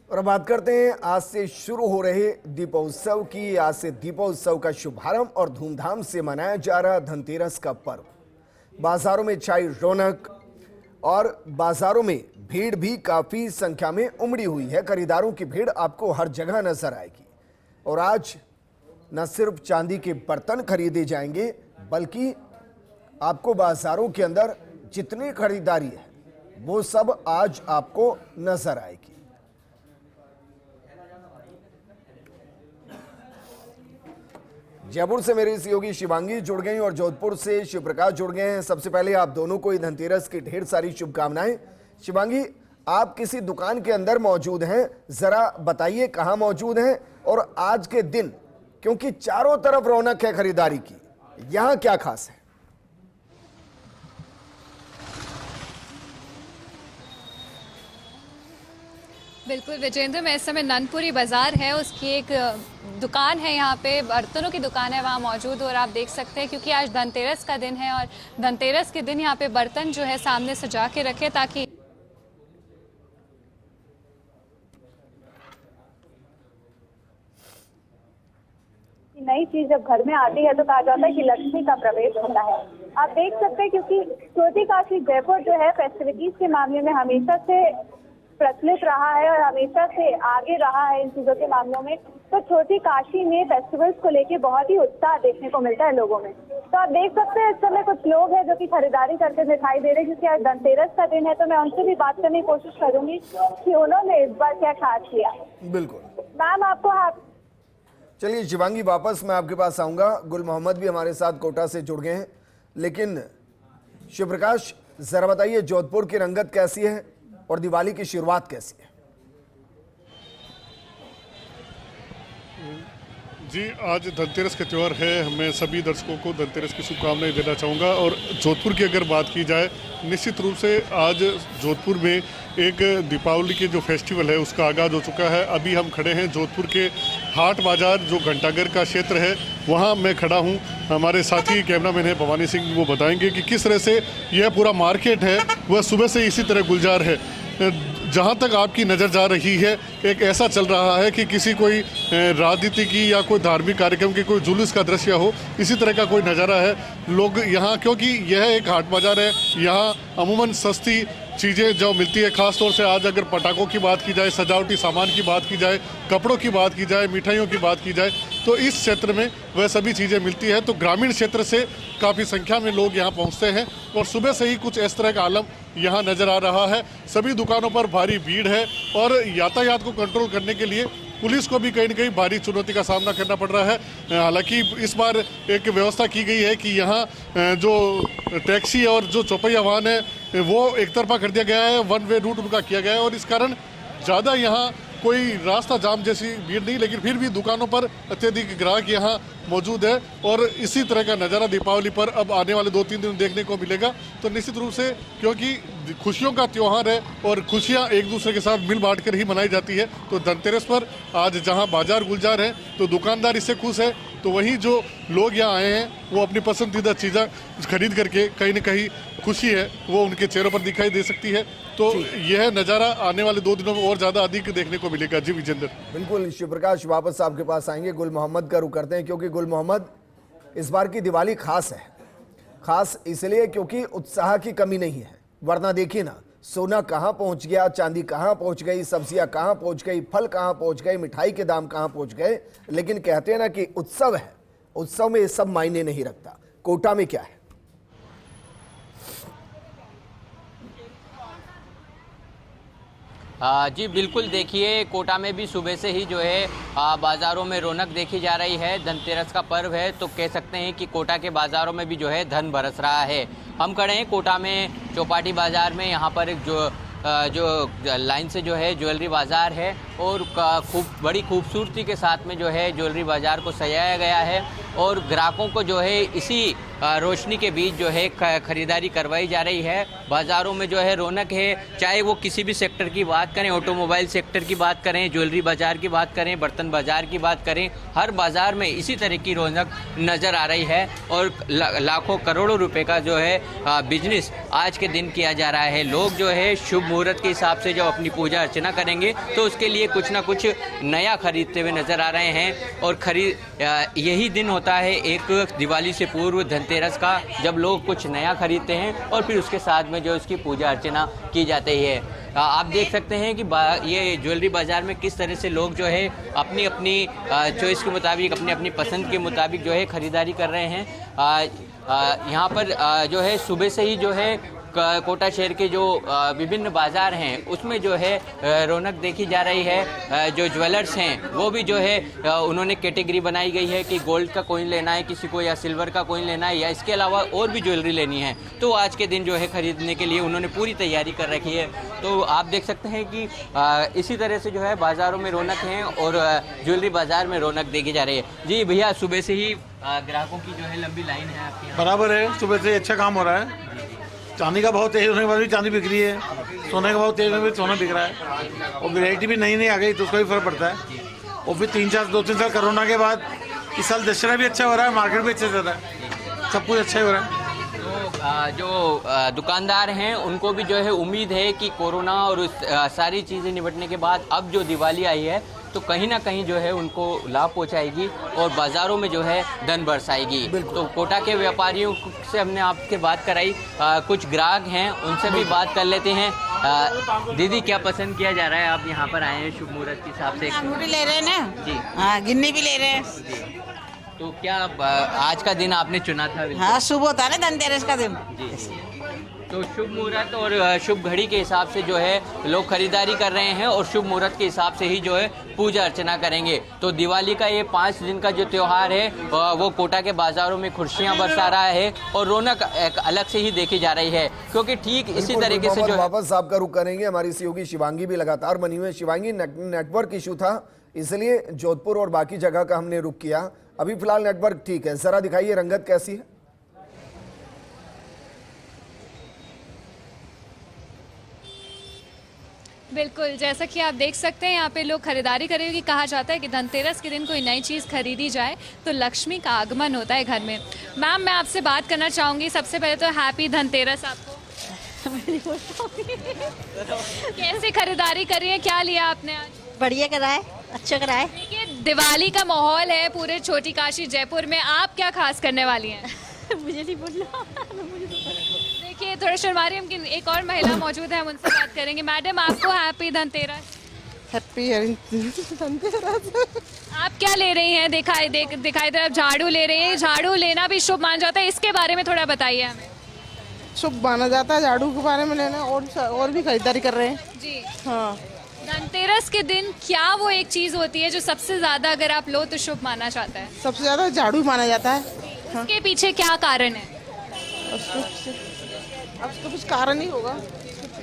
और अब बात करते हैं आज से शुरू हो रहे दीपोत्सव की। आज से दीपोत्सव का शुभारंभ और धूमधाम से मनाया जा रहा धनतेरस का पर्व। बाजारों में छाई रौनक और बाजारों में भीड़ भी काफी संख्या में उमड़ी हुई है। खरीदारों की भीड़ आपको हर जगह नजर आएगी। और आज न सिर्फ चांदी के बर्तन खरीदे जाएंगे, बल्कि आपको बाजारों के अंदर जितनी खरीदारी है वो सब आज आपको नजर आएगी। जयपुर से मेरी सहयोगी शिवांगी जुड़ गई और जोधपुर से शिवप्रकाश जुड़ गए हैं। सबसे पहले आप दोनों को धनतेरस की ढेर सारी शुभकामनाएं। शिवांगी, आप किसी दुकान के अंदर मौजूद हैं, जरा बताइए कहां मौजूद हैं और आज के दिन, क्योंकि चारों तरफ रौनक है खरीदारी की, यहां क्या खास है? बिल्कुल विजेंद्र, मैं इस समय ननपुरी बाजार है, उसकी एक दुकान है, यहाँ पे बर्तनों की दुकान है, वहाँ मौजूद। और आप देख सकते हैं क्योंकि आज धनतेरस का दिन है और धनतेरस के दिन यहाँ पे बर्तन जो है सामने सजा के रखे ताकि नई चीज जब घर में आती है तो कहा जाता है कि लक्ष्मी का प्रवेश होता है। आप देख सकते हैं क्योंकि छोटी काशी जयपुर जो है फेस्टिविटीज के मामले में हमेशा से प्रचलित रहा है और हमेशा से आगे रहा है इन चीजों के मामलों में। तो छोटी काशी में फेस्टिवल्स को लेके बहुत ही उत्साह देखने को मिलता है लोगों में। तो आप देख सकते हैं इस समय कुछ लोग हैं जो कि खरीदारी करते दिखाई दे रहे हैं, क्योंकि आज धनतेरस का दिन है। तो मैं उनसे भी बात करने की कोशिश करूंगी कि उन्होंने इस बार क्या खास किया। बिल्कुल मैम, आपको चलिए शिवांगी, वापस मैं आपके पास आऊंगा। गुल मोहम्मद भी हमारे साथ कोटा से जुड़ गए हैं। लेकिन शिवप्रकाश, जरा बताइए जोधपुर की रंगत कैसी है और दिवाली की शुरुआत कैसी है? जी, आज धनतेरस का त्यौहार है। मैं सभी दर्शकों को धनतेरस की शुभकामनाएं देना चाहूँगा। और जोधपुर की अगर बात की जाए, निश्चित रूप से आज जोधपुर में एक दीपावली के जो फेस्टिवल है उसका आगाज़ हो चुका है। अभी हम खड़े हैं जोधपुर के हाट बाज़ार, जो घंटाघर का क्षेत्र है, वहाँ मैं खड़ा हूँ। हमारे साथी कैमरामैन है भवानी सिंह, वो बताएंगे कि किस तरह से यह पूरा मार्केट है वह सुबह से इसी तरह गुलजार है। जहाँ तक आपकी नज़र जा रही है, एक ऐसा चल रहा है कि किसी कोई राजनीति की या कोई धार्मिक कार्यक्रम की कोई जुलूस का दृश्य हो, इसी तरह का कोई नज़ारा है। लोग यहाँ, क्योंकि यह एक हाट बाज़ार है, यहाँ अमूमन सस्ती चीज़ें जो मिलती है, ख़ास तौर से आज अगर पटाखों की बात की जाए, सजावटी सामान की बात की जाए, कपड़ों की बात की जाए, मिठाइयों की बात की जाए, तो इस क्षेत्र में वह सभी चीज़ें मिलती है। तो ग्रामीण क्षेत्र से काफ़ी संख्या में लोग यहाँ पहुँचते हैं और सुबह से ही कुछ इस तरह का आलम यहाँ नज़र आ रहा है। सभी दुकानों पर भारी भीड़ है और यातायात को कंट्रोल करने के लिए पुलिस को भी कहीं न कहीं भारी चुनौती का सामना करना पड़ रहा है। हालांकि इस बार एक व्यवस्था की गई है कि यहाँ जो टैक्सी और जो चौपहिया वाहन है वो एक तरफा कर दिया गया है, वन वे रूट उनका किया गया है और इस कारण ज़्यादा यहाँ कोई रास्ता जाम जैसी भीड़ नहीं, लेकिन फिर भी दुकानों पर अत्यधिक ग्राहक यहाँ मौजूद है। और इसी तरह का नज़ारा दीपावली पर अब आने वाले 2-3 दिन देखने को मिलेगा। तो निश्चित रूप से, क्योंकि खुशियों का त्यौहार है और खुशियाँ एक दूसरे के साथ मिल बांट कर ही मनाई जाती है, तो धनतेरस पर आज जहाँ बाजार गुलजार है तो दुकानदार इससे खुश है, तो वहीं जो लोग यहाँ आए हैं वो अपनी पसंदीदा चीज़ें खरीद करके कहीं न कहीं खुशी है वो उनके चेहरों पर दिखाई दे सकती है। तो यह नज़ारा आने वाले 2 दिनों में और ज़्यादा अधिक देखने को मिलेगा। जी विजेंद्र। बिल्कुल शिवप्रकाश, वापस आपके पास आएंगे। गुल मोहम्मद का रुख करते हैं, क्योंकि गुल मोहम्मद, इस बार की दिवाली खास है। खास इसलिए क्योंकि उत्साह की कमी नहीं है, वरना देखिए ना, सोना कहाँ पहुँच गया, चांदी कहाँ पहुँच गई, सब्जियाँ कहाँ पहुँच गई, फल कहाँ पहुँच गए, मिठाई के दाम कहाँ पहुँच गए। लेकिन कहते हैं ना कि उत्सव है, उत्सव में ये सब मायने नहीं रखता। कोटा में क्या है? जी बिल्कुल, देखिए कोटा में भी सुबह से ही जो है बाज़ारों में रौनक देखी जा रही है। धनतेरस का पर्व है तो कह सकते हैं कि कोटा के बाज़ारों में भी जो है धन बरस रहा है। हम खड़े हैं कोटा में चौपाटी बाज़ार में। यहाँ पर एक जो लाइन से जो है ज्वेलरी बाज़ार है और खूब बड़ी खूबसूरती के साथ में जो है ज्वेलरी बाज़ार को सजाया गया है। और ग्राहकों को जो है इसी रोशनी के बीच जो है खरीदारी करवाई जा रही है। बाज़ारों में जो है रौनक है, चाहे वो किसी भी सेक्टर की बात करें, ऑटोमोबाइल सेक्टर की बात करें, ज्वेलरी बाज़ार की बात करें, बर्तन बाज़ार की बात करें, हर बाज़ार में इसी तरह की रौनक नज़र आ रही है। और लाखों करोड़ों रुपए का जो है बिजनेस आज के दिन किया जा रहा है। लोग जो है शुभ मुहूर्त के हिसाब से जब अपनी पूजा अर्चना करेंगे तो उसके लिए कुछ ना कुछ नया खरीदते हुए नज़र आ रहे हैं। और यही दिन होता है एक दिवाली से पूर्व धनतेरस का, जब लोग कुछ नया खरीदते हैं और फिर उसके साथ में जो उसकी पूजा अर्चना की जाती है। आप देख सकते हैं कि ये ज्वेलरी बाज़ार में किस तरह से लोग जो है अपनी अपनी चॉइस के मुताबिक, अपनी अपनी पसंद के मुताबिक जो है ख़रीदारी कर रहे हैं। यहाँ पर जो है सुबह से ही जो है कोटा शहर के जो विभिन्न बाज़ार हैं उसमें जो है रौनक देखी जा रही है। जो ज्वेलर्स हैं वो भी जो है उन्होंने कैटेगरी बनाई गई है कि गोल्ड का कॉइन लेना है किसी को, या सिल्वर का कॉइन लेना है, या इसके अलावा और भी ज्वेलरी लेनी है। तो आज के दिन जो है ख़रीदने के लिए उन्होंने पूरी तैयारी कर रखी है। तो आप देख सकते हैं कि इसी तरह से जो है बाज़ारों में रौनक है और ज्वेलरी बाज़ार में रौनक देखी जा रही है। जी भैया, सुबह से ही ग्राहकों की जो है लंबी लाइन है आपके यहाँ? बराबर है, सुबह से अच्छा काम हो रहा है। चांदी का भाव तेज होने के बाद भी चांदी बिक रही है, सोने का भाव तेज होने के बाद सोना बिक रहा है, और वैरायटी भी नई नई आ गई तो उसका भी फर्क पड़ता है। और फिर 2-3 साल कोरोना के बाद इस साल दशहरा भी अच्छा हो रहा है, मार्केट भी अच्छा चल रहा है, सब कुछ अच्छा ही हो रहा है। तो जो दुकानदार हैं उनको भी जो है उम्मीद है कि कोरोना और उस सारी चीज़ें निपटने के बाद अब जो दिवाली आई है तो कहीं ना कहीं जो है उनको लाभ पहुंचाएगी और बाज़ारों में जो है धन बरसाएगी। तो कोटा के व्यापारियों से हमने आपसे बात कराई, कुछ ग्राहक हैं उनसे भी बात कर लेते हैं। दीदी, क्या पसंद किया जा रहा है? आप यहाँ पर आए हैं शुभ मुहूर्त के हिसाब से। अंगूठी ले रहे हैं ना जी, हाँ, गिन्नी भी ले रहे हैं जी। तो क्या आज का दिन आपने चुना था? हाँ, शुभ होता है ना धनतेरस का दिन। जी, तो शुभ मुहूर्त और शुभ घड़ी के हिसाब से जो है लोग खरीदारी कर रहे हैं और शुभ मुहूर्त के हिसाब से ही जो है पूजा अर्चना करेंगे। तो दिवाली का ये 5 दिन का जो त्यौहार है वो कोटा के बाज़ारों में खुशियां बरसा रहा है और रौनक एक अलग से ही देखी जा रही है, क्योंकि ठीक इसी तरीके से जो वापस आपका रुख करेंगे। हमारी सहयोगी शिवांगी भी लगातार बनी हुई है। शिवांगी, नेटवर्क इशू था इसलिए जोधपुर और बाकी जगह का हमने रुख किया, अभी फिलहाल नेटवर्क ठीक है। जरा दिखाइए रंगत कैसी है? बिल्कुल, जैसा कि आप देख सकते हैं यहाँ पे लोग खरीदारी कर रहे हैं कि कहा जाता है कि धनतेरस के दिन कोई नई चीज़ खरीदी जाए तो लक्ष्मी का आगमन होता है घर में। मैम, मैं आपसे बात करना चाहूँगी, सबसे पहले तो हैप्पी धनतेरस आपको। कैसे खरीदारी कर रही है, क्या लिया आपने आज? बढ़िया कराए, अच्छा कराए। देखिए, दिवाली का माहौल है पूरे छोटी काशी जयपुर में, आप क्या खास करने वाली हैं? मुझे नहीं बोलना। देखिए, थोड़ा शर्मा रही हम, एक और महिला मौजूद है, हम उनसे बात करेंगे। मैडम, आपको हैप्पी धनतेरस। हैप्पी धनतेरस। आप क्या ले रही हैं? दिखाई दे रहा, आप झाड़ू ले रही हैं। झाड़ू लेना भी शुभ माना जाता है, इसके बारे में थोड़ा बताइए हमें। शुभ माना जाता है झाड़ू के बारे में लेना, और भी खरीदारी कर रहे हैं जी। हाँ, धनतेरस के दिन क्या वो एक चीज होती है जो सबसे ज्यादा अगर आप लो तो शुभ माना जाता है? सबसे ज्यादा झाड़ू माना जाता है। हाँ। इसके पीछे क्या कारण है? अब तो कुछ कारण ही होगा।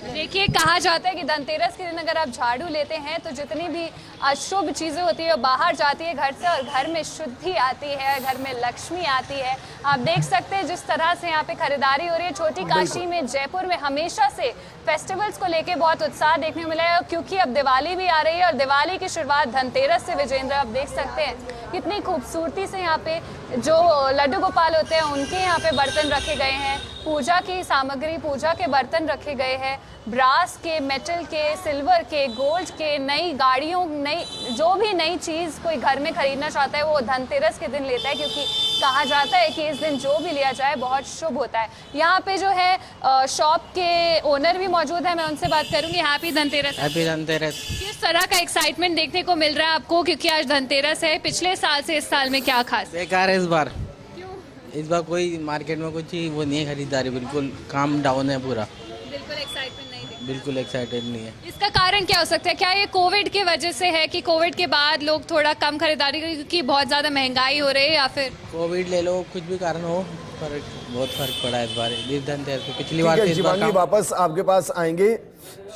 देखिए, कहा जाता है कि धनतेरस के दिन अगर आप झाड़ू लेते हैं तो जितनी भी अशुभ चीज़ें होती है वो बाहर जाती है घर से और घर में शुद्धि आती है, घर में लक्ष्मी आती है। आप देख सकते हैं जिस तरह से यहाँ पे खरीदारी हो रही है। छोटी काशी में, जयपुर में हमेशा से फेस्टिवल्स को लेके बहुत उत्साह देखने को मिला है, क्योंकि अब दिवाली भी आ रही है और दिवाली की शुरुआत धनतेरस से। विजेंद्र, आप देख सकते हैं कितनी खूबसूरती से यहाँ पे जो लड्डू गोपाल होते हैं उनके यहाँ पे बर्तन रखे गए हैं, पूजा की सामग्री, पूजा के बर्तन रखे गए हैं, ब्रास के, मेटल के, सिल्वर के, गोल्ड के, नई गाड़ियों, नई जो भी नई चीज़ कोई घर में खरीदना चाहता है वो धनतेरस के दिन लेता है, क्योंकि कहा जाता है कि इस दिन जो भी लिया जाए बहुत शुभ होता है। यहाँ पे जो है शॉप के ओनर भी मौजूद है, मैं उनसे बात करूंगी। हैप्पी धनतेरस। हैप्पी धनतेरस। किस तरह का एक्साइटमेंट देखने को मिल रहा है आपको, क्योंकि आज धनतेरस है? पिछले साल से इस साल में क्या खास? बेकार है इस बार। क्यों? इस बार कोई मार्केट में कुछ ही वो नहीं है, खरीदारी बिल्कुल काम डाउन है पूरा, बिल्कुल एक्साइटमेंट नहीं दिख, बिल्कुल एक्साइटेड नहीं है। इसका कारण क्या हो सकता है? क्या ये कोविड की वजह से है कि कोविड के बाद लोग थोड़ा कम खरीदारी करें क्योंकि बहुत ज़्यादा महंगाई हो रही है, या फिर कोविड ले लो, कुछ भी कारण हो, बहुत फर्क पड़ा है इस बार धनतेरस पे। पिछली बार से शिवांगी, वापस आपके पास आएंगे।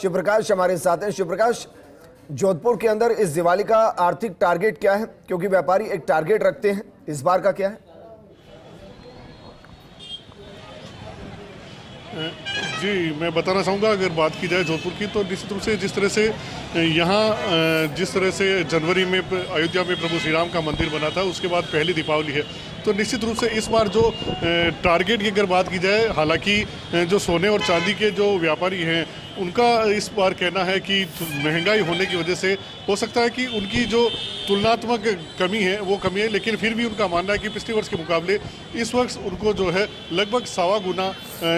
शिवप्रकाश हमारे साथ हैं। शिवप्रकाश, जोधपुर के अंदर इस दिवाली का आर्थिक टारगेट क्या है, क्योंकि व्यापारी एक टारगेट रखते हैं, इस बार का क्या है? जी, मैं बताना चाहूँगा, अगर बात की जाए जोधपुर की, तो निश्चित रूप से जिस तरह से यहाँ जिस तरह से जनवरी में अयोध्या में प्रभु श्री राम का मंदिर बना था, उसके बाद पहली दीपावली है, तो निश्चित रूप से इस बार जो टारगेट की अगर बात की जाए, हालांकि जो सोने और चांदी के जो व्यापारी हैं उनका इस बार कहना है कि महंगाई होने की वजह से हो सकता है कि उनकी जो तुलनात्मक कमी है वो कमी है, लेकिन फिर भी उनका मानना है कि पिछले वर्ष के मुकाबले इस वर्ष उनको जो है लगभग 1.25 गुना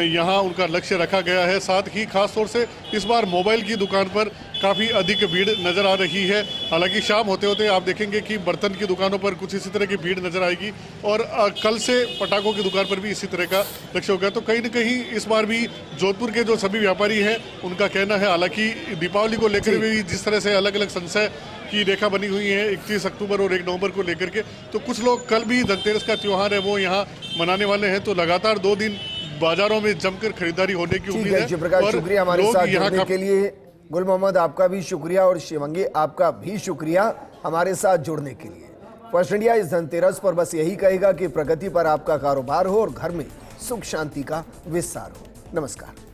यहाँ उनका लक्ष्य रखा गया है। साथ ही खास तौर से इस बार मोबाइल की दुकान पर काफ़ी अधिक भीड़ नज़र आ रही है। हालांकि शाम होते होते आप देखेंगे कि बर्तन की दुकानों पर कुछ इसी तरह की भीड़ नज़र आएगी और कल से पटाखों की दुकान पर भी इसी तरह का लक्ष्य होगा। तो कहीं ना कहीं इस बार भी जोधपुर के जो सभी व्यापारी हैं उनका कहना है, हालांकि दीपावली को लेकर भी जिस तरह से अलग अलग संशय की रेखा बनी हुई है 31 अक्टूबर और 1 नवंबर को लेकर के, तो कुछ लोग कल भी धनतेरस का त्यौहार है वो यहाँ मनाने वाले हैं। तो लगातार 2 दिन बाजारों में जमकर खरीदारी होने की उम्मीद है। जयप्रकाश, शुक्रिया हमारे साथ जुड़ने के लिए। गुल मोहम्मद, आपका भी शुक्रिया, और शिवंगी आपका भी शुक्रिया हमारे साथ जुड़ने के लिए। फर्स्ट इंडिया इस धनतेरस पर बस यही कहेगा कि प्रगति पर आपका कारोबार हो और घर में सुख शांति का विस्तार हो। नमस्कार।